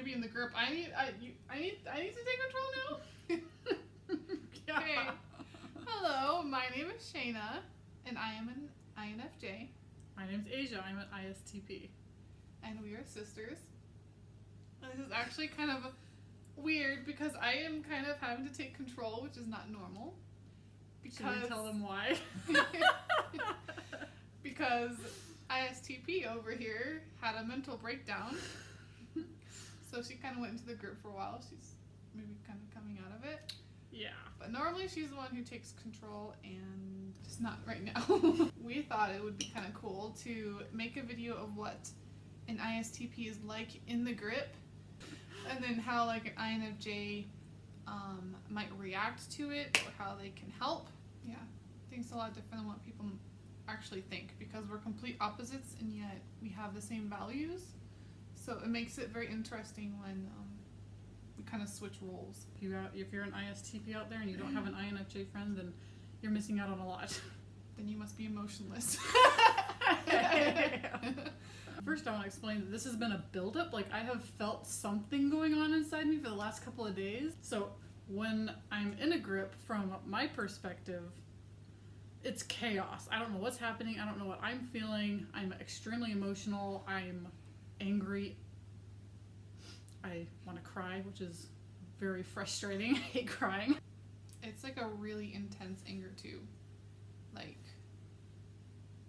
me be in the group. I need to take control now. Yeah. Okay. Hello, my name is Shayna, and I am an INFJ, My name's Asia. I'm an ISTP. and we are sisters. And this is actually kind of weird because I am kind of having to take control, which is not normal. Should we tell them why? Because ISTP over here had a mental breakdown. So she kind of went into the group for a while. She's maybe kind of coming out of it. Yeah. But normally she's the one who takes control, and just not right now. We thought it would be kind of cool to make a video of what an ISTP is like in the grip, and then how like an INFJ might react to it, or how they can help. Yeah, things a lot different than what people actually think, because we're complete opposites and yet we have the same values. So it makes it very interesting when we kind of switch roles. If you're an ISTP out there and you don't have an INFJ friend, then you're missing out on a lot. Then you must be emotionless. First, I want to explain that this has been a buildup. Like, I have felt something going on inside me for the last couple of days. So when I'm in a grip, from my perspective, it's chaos. I don't know what's happening. I don't know what I'm feeling. I'm extremely emotional. I'm angry. I want to cry, which is very frustrating. I hate crying. It's like a really intense anger too. Like,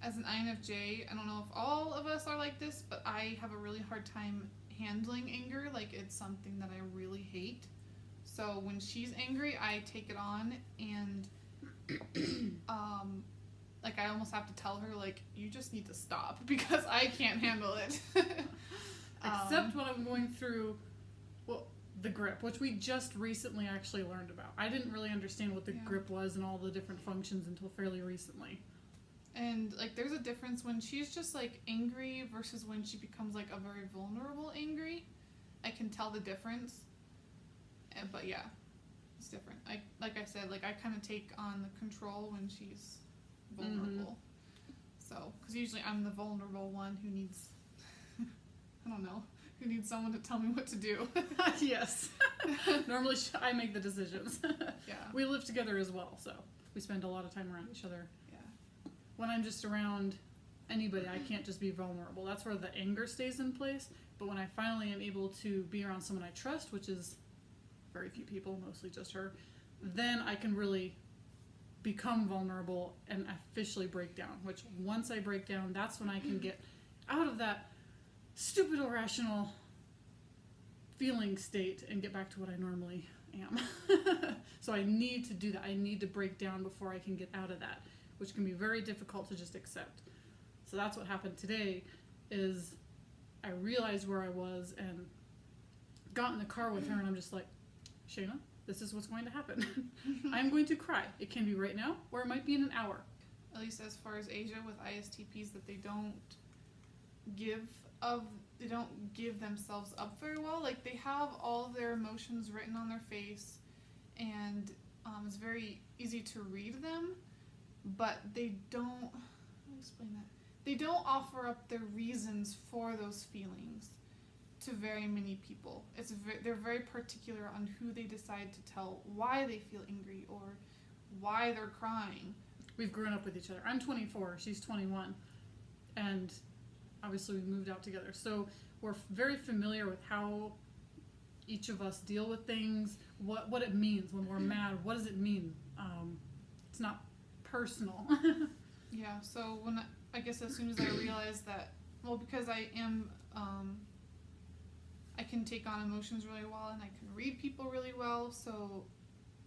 as an INFJ, I don't know if all of us are like this, but I have a really hard time handling anger. Like, it's something that I really hate. So when she's angry, I take it on, and like, I almost have to tell her, like, you just need to stop because I can't handle it. Except when I'm going through, well, the grip, which we just recently actually learned about. I didn't really understand what the grip was and all the different functions until fairly recently. And, like, there's a difference when she's just, like, angry versus when she becomes, like, a very vulnerable angry. I can tell the difference. But, yeah, it's different. Like I said, like, I kind of take on the control when she's vulnerable. So, because usually I'm the vulnerable one who needs, I don't know, who needs someone to tell me what to do. Yes. Normally I make the decisions. Yeah. We live together as well, so we spend a lot of time around each other. Yeah. When I'm just around anybody, I can't just be vulnerable. That's where the anger stays in place. But when I finally am able to be around someone I trust, which is very few people, mostly just her, then I can really become vulnerable and officially break down. Which once I break down, that's when I can get out of that stupid irrational feeling state and get back to what I normally am. So I need to do that. I need to break down before I can get out of that, which can be very difficult to just accept. So that's what happened today, is I realized where I was and got in the car with her, and I'm just like, Shayna, this is what's going to happen. I'm going to cry. It can be right now, or it might be in an hour. At least as far as Asia with ISTPs, that they don't give themselves up very well. Like, they have all their emotions written on their face, and it's very easy to read them, but they don't, how do I explain that? They don't offer up their reasons for those feelings to very many people. They're very particular on who they decide to tell why they feel angry or why they're crying. We've grown up with each other. I'm 24, she's 21, and obviously we moved out together. So we're very familiar with how each of us deal with things, what it means when we're mad. What does it mean? It's not personal. Yeah, so I guess as soon as I realized that, well, because I am, I can take on emotions really well, and I can read people really well, so,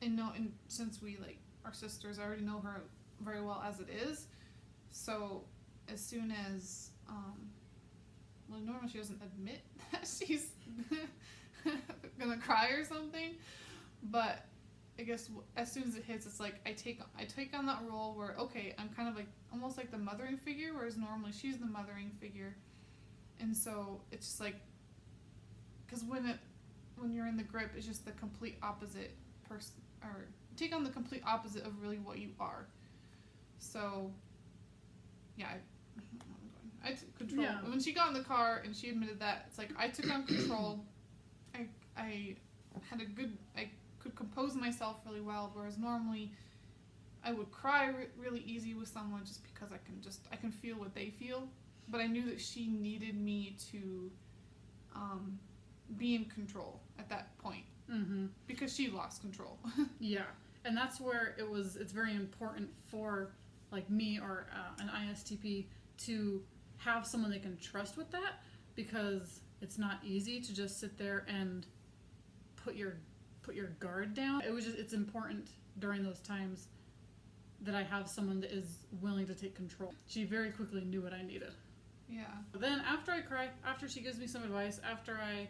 and since we, like, are sisters, I already know her very well as it is, so as soon as, well, normally she doesn't admit that she's gonna cry or something, but I guess as soon as it hits, it's like I take on that role where, okay, I'm kind of like almost like the mothering figure, whereas normally she's the mothering figure, and so it's just like, because when you're in the grip, it's just the complete opposite person, or take on the complete opposite of really what you are. So yeah, I took control. Yeah. When she got in the car and she admitted that, it's like I took on control, I could compose myself really well, whereas normally I would cry really easy with someone just because I can feel what they feel. But I knew that she needed me to be in control at that point because she lost control. Yeah, and that's where it's very important for like me or an ISTP to have someone they can trust with that, because it's not easy to just sit there and put your guard down. It's important during those times that I have someone that is willing to take control. She very quickly knew what I needed. Yeah. But then after I cry, after she gives me some advice, after I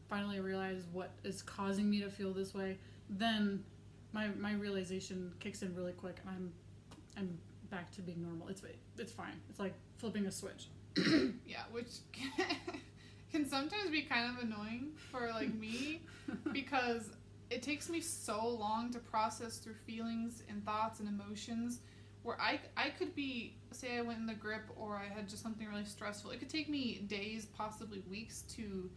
finally realize what is causing me to feel this way, then my realization kicks in really quick, and I'm back to being normal. It's fine. It's like flipping a switch. Yeah, which can sometimes be kind of annoying for like me because it takes me so long to process through feelings and thoughts and emotions, where I could be, say I went in the grip or I had just something really stressful. It could take me days, possibly weeks to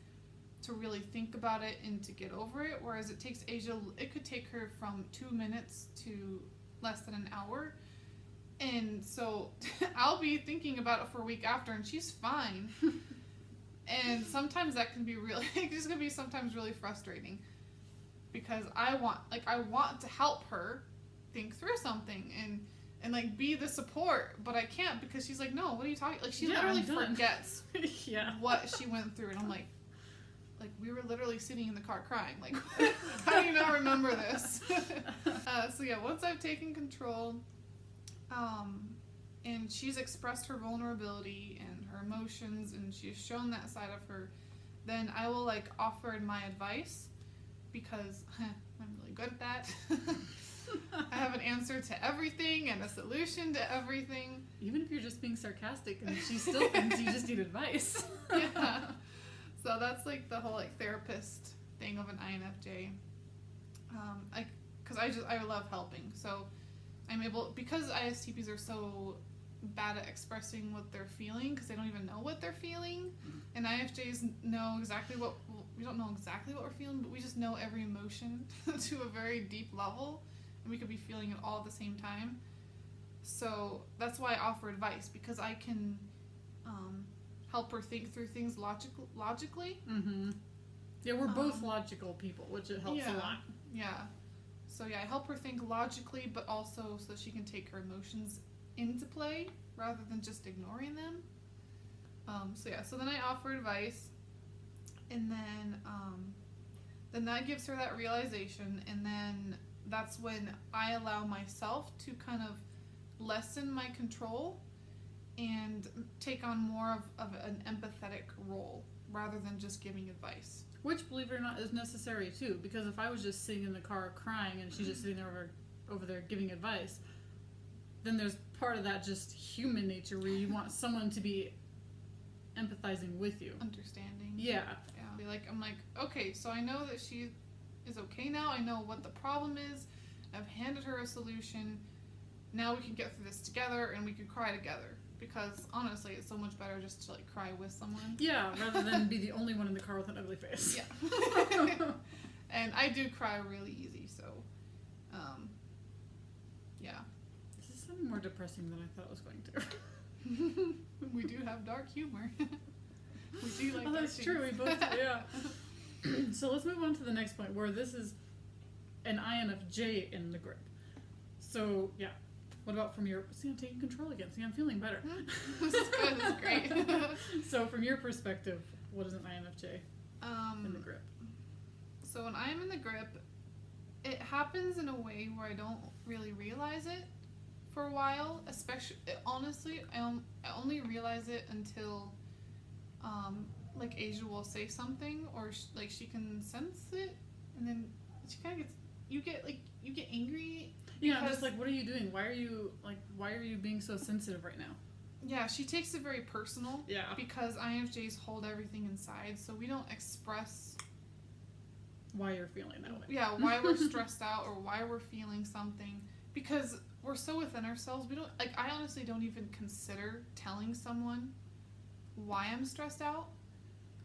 really think about it and to get over it, whereas it takes Asia, it could take her from 2 minutes to less than an hour. And so I'll be thinking about it for a week after and she's fine. And sometimes that can be really, it just can be sometimes really frustrating because I want to help her think through something and like be the support, but I can't because she's like, no, what are you talking? Like she literally forgets what she went through, and I'm like we were literally sitting in the car crying. Like, how do you not remember this? So yeah, once I've taken control, and she's expressed her vulnerability and her emotions, and she's shown that side of her, then I will like offer my advice because I'm really good at that. I have an answer to everything and a solution to everything. Even if you're just being sarcastic and she still thinks you just need advice. Yeah. So that's like the whole like therapist thing of an INFJ. Because I love helping. So I'm able, because ISTPs are so bad at expressing what they're feeling because they don't even know what they're feeling. And INFJs know exactly we don't know exactly what we're feeling, but we just know every emotion to a very deep level. And we could be feeling it all at the same time. So that's why I offer advice, because I can help her think through things logically. Mm-hmm. Yeah, we're both logical people, which it helps a lot. Yeah. So yeah, I help her think logically, but also so she can take her emotions into play rather than just ignoring them. So then I offer advice, and then that gives her that realization, and then that's when I allow myself to kind of lessen my control and take on more of an empathetic role rather than just giving advice. Which, believe it or not, is necessary too, because if I was just sitting in the car crying and she's just sitting there over there giving advice, then there's part of that just human nature where you want someone to be empathizing with you. Understanding. Yeah. I'm like, okay, so I know that she is okay now. I know what the problem is. I've handed her a solution. Now we can get through this together and we can cry together. Because honestly, it's so much better just to like cry with someone. Yeah, rather than be the only one in the car with an ugly face. Yeah. And I do cry really easy, so yeah. This is sounding more depressing than I thought it was going to. We do have dark humor. We do like that's true, we both do, yeah. So let's move on to the next point, where this is an INFJ in the grip. So yeah. What about from your... See, I'm taking control again. See, I'm feeling better. This is good. This is great. So from your perspective, what is an INFJ in the grip? So when I'm in the grip, it happens in a way where I don't really realize it for a while. Especially, honestly, I only realize it until like Asia will say something, or like she can sense it, and then she kind of gets... You get angry. Yeah, I'm just like, what are you doing? Why are you being so sensitive right now? Yeah, she takes it very personal. Yeah. Because INFJs hold everything inside, so we don't express why you're feeling that way. Yeah, why we're stressed out or why we're feeling something, because we're so within ourselves. We don't I honestly don't even consider telling someone why I'm stressed out.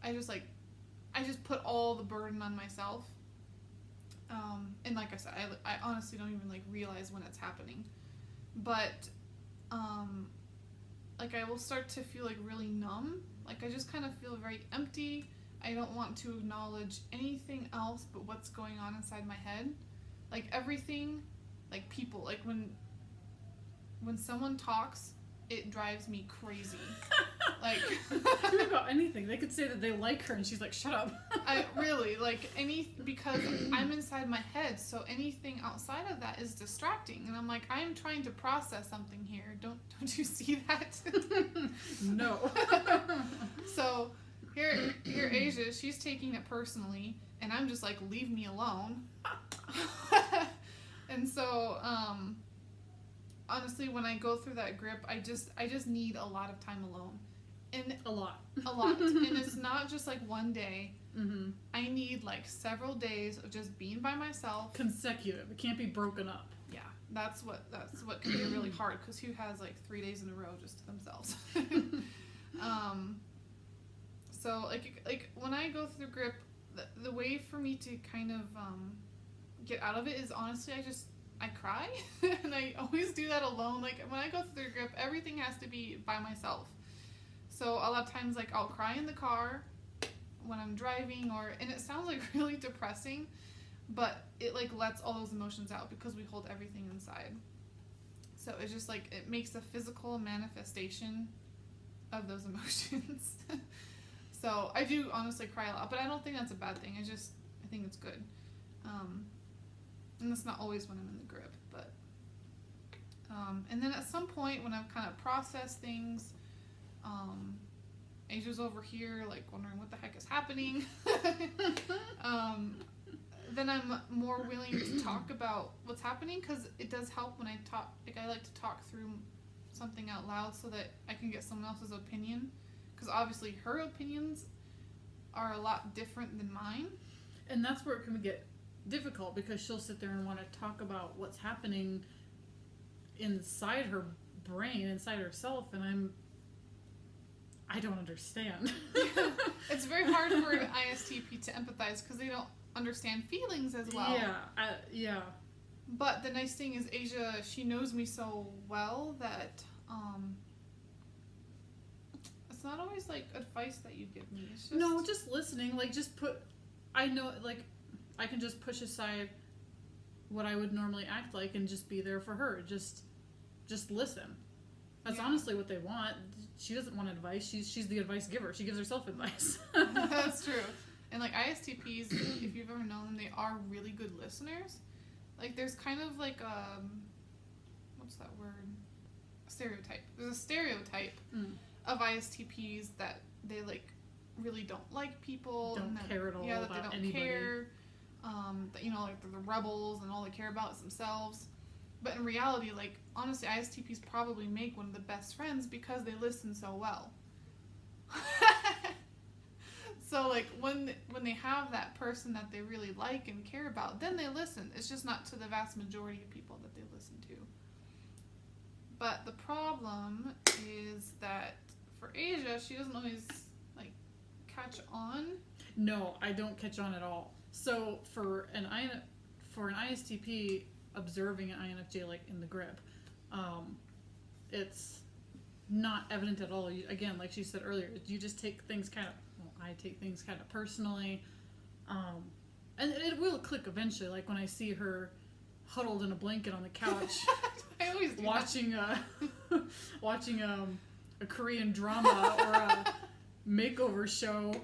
I just I just put all the burden on myself. And like I said, I honestly don't even like realize when it's happening. But like I will start to feel like really numb. Like I just kind of feel very empty. I don't want to acknowledge anything else but what's going on inside my head. Like everything, like people, like when someone talks, it drives me crazy. Like about anything. They could say that they like her and she's like, shut up. I really like because I'm inside my head, so anything outside of that is distracting, and I'm like, I'm trying to process something here. Don't you see that? No. So here Asia, she's taking it personally, and I'm just like, leave me alone. And so honestly, when I go through that grip, I just need a lot of time alone. And a lot. And it's not just like one day. Mm-hmm. I need like several days of just being by myself. Consecutive. It can't be broken up. Yeah, that's what can be really hard, because who has like 3 days in a row just to themselves? So like when I go through grip, the way for me to kind of get out of it is honestly I cry. And I always do that alone. Like when I go through grip, everything has to be by myself. So a lot of times, like, I'll cry in the car when I'm driving, and it sounds like really depressing, but it like lets all those emotions out because we hold everything inside. So it's just like, it makes a physical manifestation of those emotions. So I do honestly cry a lot, but I don't think that's a bad thing. I think it's good. And that's not always when I'm in the grip, but and then at some point when I've kind of processed things, Asia's over here like wondering what the heck is happening. Then I'm more willing to talk about what's happening, because it does help when I talk. Like I like to talk through something out loud so that I can get someone else's opinion, because obviously her opinions are a lot different than mine. And that's where it can get difficult, because she'll sit there and want to talk about what's happening inside her brain, inside herself, and I don't understand. It's very hard for an ISTP to empathize because they don't understand feelings as well. Yeah. But the nice thing is Asia, she knows me so well that it's not always like advice that you give me. It's just just listening. Like I know, like I can just push aside what I would normally act like and just be there for her. Just listen. That's honestly what they want. She doesn't want advice. She's the advice giver. She gives herself advice. That's true. And like ISTPs, if you've ever known them, they are really good listeners. Like there's kind of like what's that word? Stereotype. There's a stereotype of ISTPs that they like really don't like people. Don't care at all that about they don't anybody. care. That like they're the rebels and all they care about is themselves. But in reality, like, honestly, ISTPs probably make one of the best friends because they listen so well. So, like, when they have that person that they really like and care about, then they listen. It's just not to the vast majority of people that they listen to. But the problem is that for Asia, she doesn't always, like, catch on. No, I don't catch on at all. So, for an ISTP, observing an INFJ like in the grip, it's not evident at all. Again, like she said earlier, you just take things I take things kind of personally, and it will click eventually. Like when I see her huddled in a blanket on the couch, I always do watching a Korean drama or a makeover show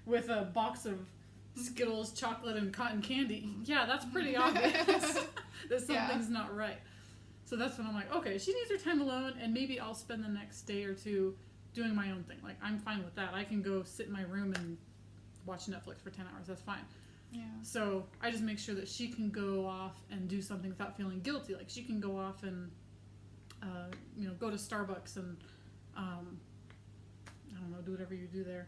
with a box of Skittles, chocolate, and cotton candy. Yeah, that's pretty obvious that something's not right. So that's when I'm like, okay, she needs her time alone, and maybe I'll spend the next day or two doing my own thing. Like, I'm fine with that. I can go sit in my room and watch Netflix for 10 hours. That's fine. Yeah. So I just make sure that she can go off and do something without feeling guilty. Like, she can go off and, go to Starbucks and, I don't know, do whatever you do there.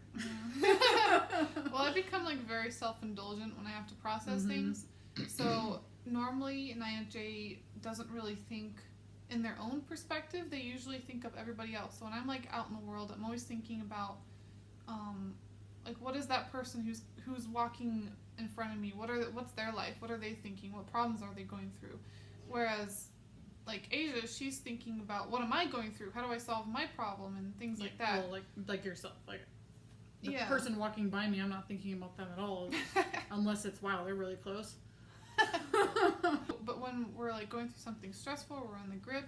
Yeah. Well, I become like very self-indulgent when I have to process things. So normally an INFJ doesn't really think in their own perspective. They usually think of everybody else. So when I'm like out in the world, I'm always thinking about like what is does that person who's walking in front of me, what's their life? What are they thinking? What problems are they going through? Whereas like Asia, she's thinking about what am I going through? How do I solve my problem and things like that. Well, like yourself, like the Yeah. person walking by me, I'm not thinking about them at all, unless it's wow, they're really close. But when we're like going through something stressful, we're in the grip,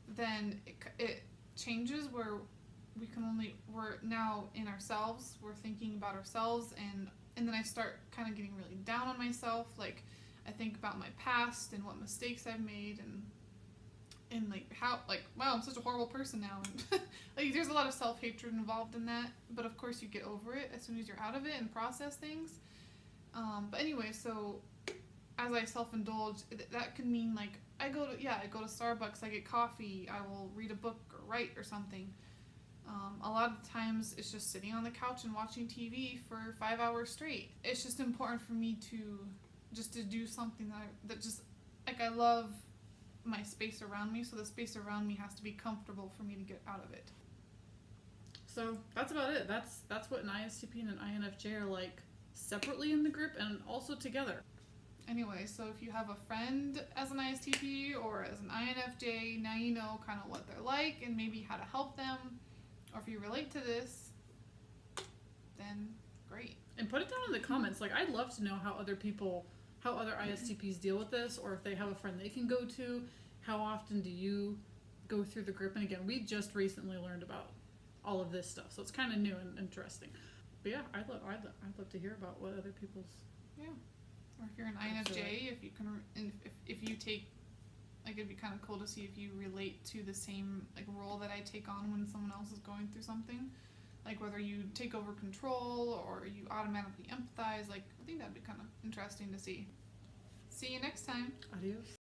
then it changes where we're now in ourselves, we're thinking about ourselves, and then I start kind of getting really down on myself. Like I think about my past and what mistakes I've made, and like how, like, wow, I'm such a horrible person now. And like there's a lot of self-hatred involved in that, but of course you get over it as soon as you're out of it and process things. But anyway, so as I self-indulge, that could mean like I go to Starbucks, I get coffee, I will read a book or write or something. A lot of times it's just sitting on the couch and watching TV for 5 hours straight. It's just important for me to do something that just, like, I love my space around me, so the space around me has to be comfortable for me to get out of it. So that's about it. That's what an ISTP and an INFJ are like separately in the group and also together. Anyway, so if you have a friend as an ISTP or as an INFJ, now you know kind of what they're like and maybe how to help them. Or if you relate to this, then great. And put it down in the comments. Like, I'd love to know how other ISTPs deal with this, or if they have a friend they can go to. How often do you go through the group? And again, we just recently learned about all of this stuff, so it's kind of new and interesting. But yeah, I'd love to hear about what other people's. Yeah. Or if you're an INFJ, if you can, if you take, like, it'd be kind of cool to see if you relate to the same like role that I take on when someone else is going through something, like whether you take over control or you automatically empathize. Like, I think that'd be kind of interesting to see. See you next time. Adios.